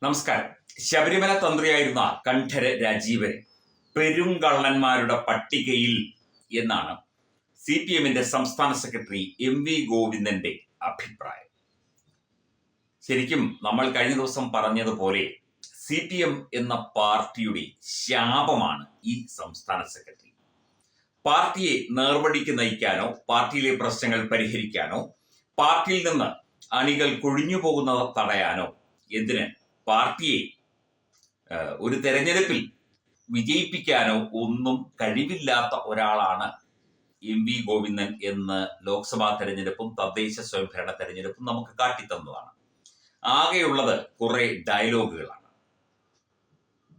നമസ്കാരം. ശബരിമല തന്ത്രിയായിരുന്ന കണ്ഠര രാജീവരെ പെരുങ്കള്ളന്മാരുടെ പട്ടികയിൽ എന്നാണ് CPM സംസ്ഥാന സെക്രട്ടറി MV ഗോവിന്ദന്റെ അഭിപ്രായം. ശരിക്കും നമ്മൾ കഴിഞ്ഞ ദിവസം പറഞ്ഞതുപോലെ CPM എന്ന പാർട്ടിയുടെ ശാപമാണ് ഈ സംസ്ഥാന സെക്രട്ടറി. പാർട്ടിയെ നേർവഴിക്ക് നയിക്കാനോ പാർട്ടിയിലെ പ്രശ്നങ്ങൾ പരിഹരിക്കാനോ പാർട്ടിയിൽ നിന്ന് അണികൾ കൊഴിഞ്ഞു പോകുന്നത് തടയാനോ എന്തിന് പാർട്ടിയെ ഒരു തെരഞ്ഞെടുപ്പിൽ വിജയിപ്പിക്കാനോ ഒന്നും കഴിവില്ലാത്ത ഒരാളാണ് MV ഗോവിന്ദൻ എന്ന് ലോക്സഭാ തെരഞ്ഞെടുപ്പും തദ്ദേശ സ്വയംഭരണ തെരഞ്ഞെടുപ്പും നമുക്ക് കാട്ടിത്തന്നതാണ്. ആകെയുള്ളത് കുറെ ഡയലോഗുകളാണ്.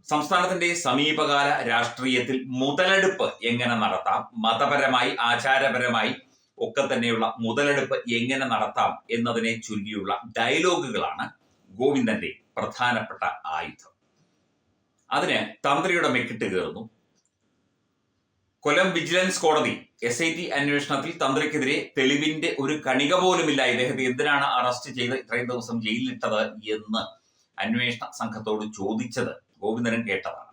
സംസ്ഥാനത്തിന്റെ സമീപകാല രാഷ്ട്രീയത്തിൽ മുതലെടുപ്പ് എങ്ങനെ നടത്താം, മതപരമായി ആചാരപരമായി ഒക്കെ തന്നെയുള്ള മുതലെടുപ്പ് എങ്ങനെ നടത്താം എന്നതിനെ ചൊല്ലിയുള്ള ഡയലോഗുകളാണ് ഗോവിന്ദന്റെ പ്രധാനപ്പെട്ട ആയുധം. അതിന് തന്ത്രിയുടെ മെക്കിട്ട് കയറുന്നു. കൊല്ലം വിജിലൻസ് കോടതി SIT അന്വേഷണത്തിൽ തന്ത്രിക്കെതിരെ തെളിവിന്റെ ഒരു കണിക പോലുമില്ല, ഇദ്ദേഹത്തെ എന്തിനാണ് അറസ്റ്റ് ചെയ്ത് ഇത്രയും ദിവസം ജയിലിലിട്ടത് എന്ന് അന്വേഷണ സംഘത്തോട് ചോദിച്ചത് ഗോവിന്ദനും കേട്ടതാണ്.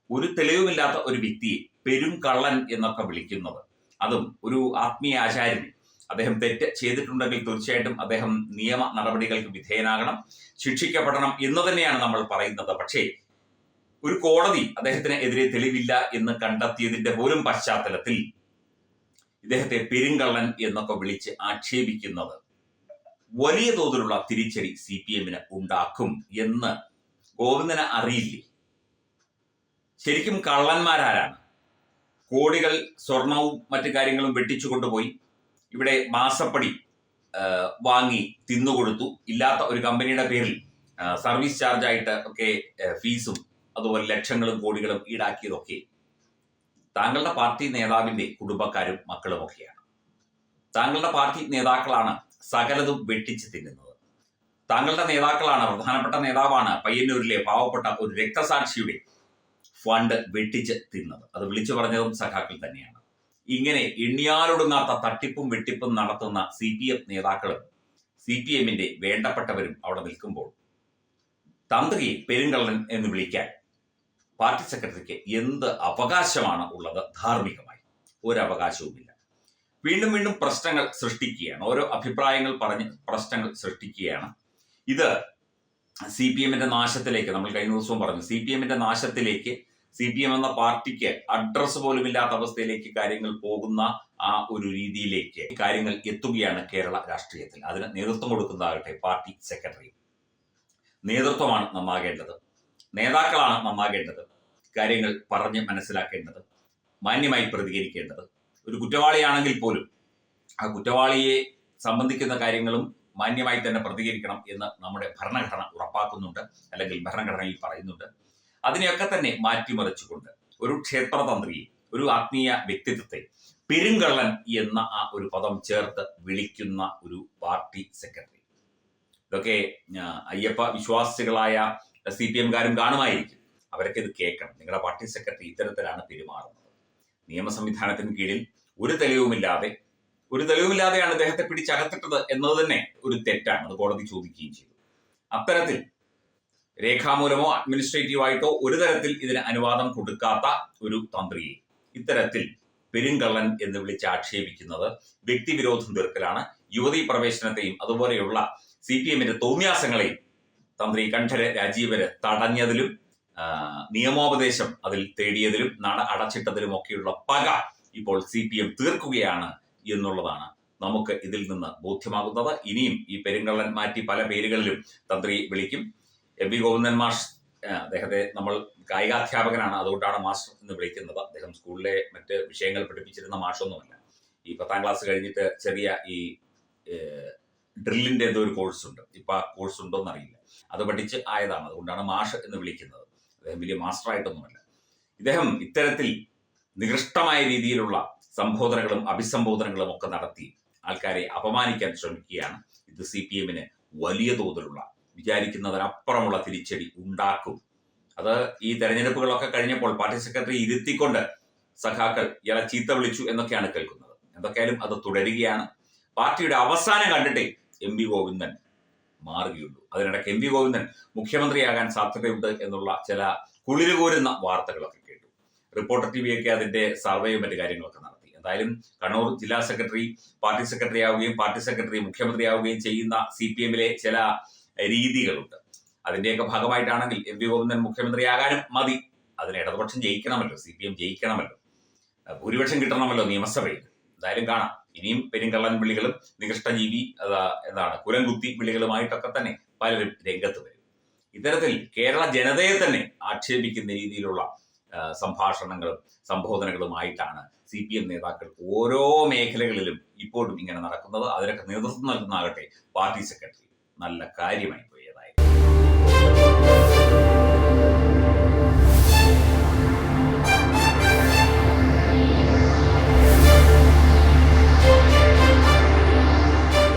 ഒരു തെളിവുമില്ലാത്ത ഒരു വ്യക്തിയെ പെരുങ്കള്ളൻ എന്നൊക്കെ വിളിക്കുന്നത്, അതും ഒരു ആത്മീയ ആചാര്യൻ, അദ്ദേഹം തെറ്റ് ചെയ്തിട്ടുണ്ടെങ്കിൽ തീർച്ചയായിട്ടും അദ്ദേഹം നിയമ നടപടികൾക്ക് വിധേയനാകണം, ശിക്ഷിക്കപ്പെടണം എന്ന് തന്നെയാണ് നമ്മൾ പറയുന്നത്. പക്ഷേ ഒരു കോടതി അദ്ദേഹത്തിന് എതിരെ തെളിവില്ല എന്ന് കണ്ടെത്തിയതിന്റെ പോലും പശ്ചാത്തലത്തിൽ ഇദ്ദേഹത്തെ പെരുങ്കള്ളൻ എന്നൊക്കെ വിളിച്ച് ആക്ഷേപിക്കുന്നത് വലിയ തോതിലുള്ള തിരിച്ചടി CPM ഉണ്ടാക്കും എന്ന് ഗോവിന്ദന് അറിയില്ലേ? ശരിക്കും കള്ളന്മാരാരാണ്? കോടികൾ സ്വർണവും മറ്റു കാര്യങ്ങളും വെട്ടിച്ചു കൊണ്ടുപോയി ഇവിടെ മാസപ്പടി വാങ്ങി തിന്നുകൊടുത്തു, ഇല്ലാത്ത ഒരു കമ്പനിയുടെ പേരിൽ സർവീസ് ചാർജ് ആയിട്ട് ഒക്കെ ഫീസും അതുപോലെ ലക്ഷങ്ങളും കോടികളും ഈടാക്കിയതൊക്കെ താങ്കളുടെ പാർട്ടി നേതാവിന്റെ കുടുംബക്കാരും മക്കളും ഒക്കെയാണ്. താങ്കളുടെ പാർട്ടി നേതാക്കളാണ് സകലതും വെട്ടിച്ച് തിന്നുന്നത്. താങ്കളുടെ നേതാക്കളാണ്, പ്രധാനപ്പെട്ട നേതാവാണ് പയ്യന്നൂരിലെ പാവപ്പെട്ട ഒരു രക്തസാക്ഷിയുടെ ഫണ്ട് വെട്ടിച്ച് തിന്നത്. അത് വിളിച്ചു പറഞ്ഞതും സഖാക്കൾ തന്നെയാണ്. ഇങ്ങനെ എണ്ണിയാലൊടുങ്ങാത്ത തട്ടിപ്പും വെട്ടിപ്പും നടത്തുന്ന CPM നേതാക്കളും CPM വേണ്ടപ്പെട്ടവരും അവിടെ നിൽക്കുമ്പോൾ തന്ത്രിയെ പെരുങ്കള്ളൻ എന്ന് വിളിക്കാൻ പാർട്ടി സെക്രട്ടറിക്ക് എന്ത് അവകാശമാണ് ഉള്ളത്? ധാർമ്മികമായി ഒരു അവകാശവുമില്ല. വീണ്ടും വീണ്ടും പ്രശ്നങ്ങൾ സൃഷ്ടിക്കുകയാണ്, ഓരോ അഭിപ്രായങ്ങൾ പറഞ്ഞ് പ്രശ്നങ്ങൾ സൃഷ്ടിക്കുകയാണ്. ഇത് CPM നാശത്തിലേക്ക്, നമ്മൾ കഴിഞ്ഞ ദിവസവും പറഞ്ഞു, CPM നാശത്തിലേക്ക്, CPM എന്ന പാർട്ടിക്ക് അഡ്രസ് പോലും ഇല്ലാത്ത അവസ്ഥയിലേക്ക് കാര്യങ്ങൾ പോകുന്ന ആ ഒരു രീതിയിലേക്ക് കാര്യങ്ങൾ എത്തുകയാണ് കേരള രാഷ്ട്രീയത്തിൽ. അതിന് നേതൃത്വം കൊടുക്കുന്നതാകട്ടെ പാർട്ടി സെക്രട്ടറി. നേതൃത്വമാണ് നന്നാകേണ്ടത്, നേതാക്കളാണ് നന്നാകേണ്ടത്, കാര്യങ്ങൾ പറഞ്ഞ് മനസ്സിലാക്കേണ്ടത്, മാന്യമായി പ്രതികരിക്കേണ്ടത്. ഒരു കുറ്റവാളിയാണെങ്കിൽ പോലും ആ കുറ്റവാളിയെ സംബന്ധിക്കുന്ന കാര്യങ്ങളും മാന്യമായി തന്നെ പ്രതികരിക്കണം എന്ന് നമ്മുടെ ഭരണഘടന ഉറപ്പാക്കുന്നുണ്ട്, അല്ലെങ്കിൽ ഭരണഘടനയിൽ പറയുന്നുണ്ട്. അതിനെയൊക്കെ തന്നെ മാറ്റിമറിച്ചുകൊണ്ട് ഒരു ക്ഷേത്രതന്ത്രിയെ, ഒരു ആത്മീയ വ്യക്തിത്വത്തെ പെരുങ്കള്ളൻ എന്ന ആ ഒരു പദം ചേർത്ത് വിളിക്കുന്ന ഒരു പാർട്ടി സെക്രട്ടറി, ഇതൊക്കെ അയ്യപ്പ വിശ്വാസികളായ CPM കാണുമായിരിക്കും. അവരൊക്കെ ഇത് കേൾക്കണം. നിങ്ങളുടെ പാർട്ടി സെക്രട്ടറി ഇത്തരത്തിലാണ് പെരുമാറുന്നത്. നിയമ സംവിധാനത്തിന് കീഴിൽ ഒരു തെളിവുമില്ലാതെയാണ് അദ്ദേഹത്തെ പിടിച്ചകത്തിട്ടത് എന്നത് തന്നെ ഒരു തെറ്റാണ്. അത് കോടതി ചോദിക്കുകയും ചെയ്തു. അത്തരത്തിൽ രേഖാമൂലമോ അഡ്മിനിസ്ട്രേറ്റീവായിട്ടോ ഒരു തരത്തിൽ ഇതിന് അനുവാദം കൊടുക്കാത്ത ഒരു തന്ത്രിയെ ഇത്തരത്തിൽ പെരുങ്കള്ളൻ എന്ന് വിളിച്ച് ആക്ഷേപിക്കുന്നത് വ്യക്തിവിരോധം തീർക്കലാണ്. യുവതീ പ്രവേശനത്തെയും അതുപോലെയുള്ള CPM തോന്നിയാസങ്ങളെയും തന്ത്രി കണ്ഠര രാജീവര് തടഞ്ഞതിലും നിയമോപദേശം അതിൽ തേടിയതിലും നട അടച്ചിട്ടതിലും ഒക്കെയുള്ള പക ഇപ്പോൾ CPM തീർക്കുകയാണ് എന്നുള്ളതാണ് നമുക്ക് ഇതിൽ നിന്ന് ബോധ്യമാകുന്നത്. ഇനിയും ഈ പെരുങ്കള്ളൻ മാറ്റി പല പേരുകളിലും തന്ത്രി വിളിക്കും. MV ഗോവിന്ദൻ മാഷ്, അദ്ദേഹത്തെ നമ്മൾ കായികാധ്യാപകനാണ്, അതുകൊണ്ടാണ് മാസ്റ്റർ എന്ന് വിളിക്കുന്നത്. അദ്ദേഹം സ്കൂളിലെ മറ്റ് വിഷയങ്ങൾ പഠിപ്പിച്ചിരുന്ന മാഷൊന്നുമല്ല. ഈ 10ാം ക്ലാസ് കഴിഞ്ഞിട്ട് ചെറിയ ഈ ഡ്രില്ലിന്റെ എന്തോ ഒരു കോഴ്സ് ഉണ്ട്, ഇപ്പൊ ആ കോഴ്സ് ഉണ്ടോ എന്നറിയില്ല, അത് പഠിച്ച് ആയതാണ്, അതുകൊണ്ടാണ് മാഷ് എന്ന് വിളിക്കുന്നത്. അദ്ദേഹം വലിയ മാസ്റ്റർ ആയിട്ടൊന്നുമല്ല. ഇദ്ദേഹം ഇത്തരത്തിൽ നികൃഷ്ടമായ രീതിയിലുള്ള സംബോധനകളും അഭിസംബോധനകളും ഒക്കെ നടത്തി ആൾക്കാരെ അപമാനിക്കാൻ ശ്രമിക്കുകയാണ്. ഇത് CPM വലിയ തോതിലുള്ള, വിചാരിക്കുന്നതിനപ്പുറമുള്ള തിരിച്ചടി ഉണ്ടാക്കും. അത് ഈ തെരഞ്ഞെടുപ്പുകളൊക്കെ കഴിഞ്ഞപ്പോൾ പാർട്ടി സെക്രട്ടറി ഇരുത്തിക്കൊണ്ട് സഖാക്കൾ ഇയാളെ ചീത്ത വിളിച്ചു എന്നൊക്കെയാണ് കേൾക്കുന്നത്. എന്തൊക്കെയായാലും അത് തുടരുകയാണ്. പാർട്ടിയുടെ അവസാനം കണ്ടിട്ടേ MV ഗോവിന്ദൻ മാറുകയുള്ളൂ. അതിനിടയ്ക്ക് എം വി ഗോവിന്ദൻ മുഖ്യമന്ത്രിയാകാൻ സാധ്യതയുണ്ട് എന്നുള്ള ചില കുളിരുകോരുന്ന വാർത്തകളൊക്കെ കേട്ടു. റിപ്പോർട്ടർ ടിവിയൊക്കെ അതിന്റെ സർവേയും മറ്റു കാര്യങ്ങളൊക്കെ നടത്തി. എന്തായാലും കണ്ണൂർ ജില്ലാ സെക്രട്ടറി പാർട്ടി സെക്രട്ടറി ആവുകയും പാർട്ടി സെക്രട്ടറി മുഖ്യമന്ത്രിയാവുകയും ചെയ്യുന്ന CPM-ലെ ചില രീതികളുണ്ട്. അതിന്റെയൊക്കെ ഭാഗമായിട്ടാണെങ്കിൽ എം വി ഗോവിന്ദൻ മുഖ്യമന്ത്രിയാകാനും മതി. അതിന് ഇടതുപക്ഷം ജയിക്കണമല്ലോ, CPM ജയിക്കണമല്ലോ, ഭൂരിപക്ഷം കിട്ടണമല്ലോ നിയമസഭയിൽ. എന്തായാലും കാണാം. ഇനിയും പെരുങ്കള്ളൻ വിളികളും നികൃഷ്ടജീവി കുലംകുത്തി വിളികളുമായിട്ടൊക്കെ തന്നെ പലരും രംഗത്ത് വരും. ഇത്തരത്തിൽ കേരള ജനതയെ തന്നെ ആക്ഷേപിക്കുന്ന രീതിയിലുള്ള സംഭാഷണങ്ങളും സംബോധനകളുമായിട്ടാണ് CPM നേതാക്കൾ ഓരോ മേഖലകളിലും ഇപ്പോഴും ഇങ്ങനെ നടക്കുന്നത്. അതിനൊക്കെ നേതൃത്വം നൽകുന്നതാകട്ടെ പാർട്ടി സെക്രട്ടറി. നല്ല കാര്യമായി പോയതായിരുന്നു.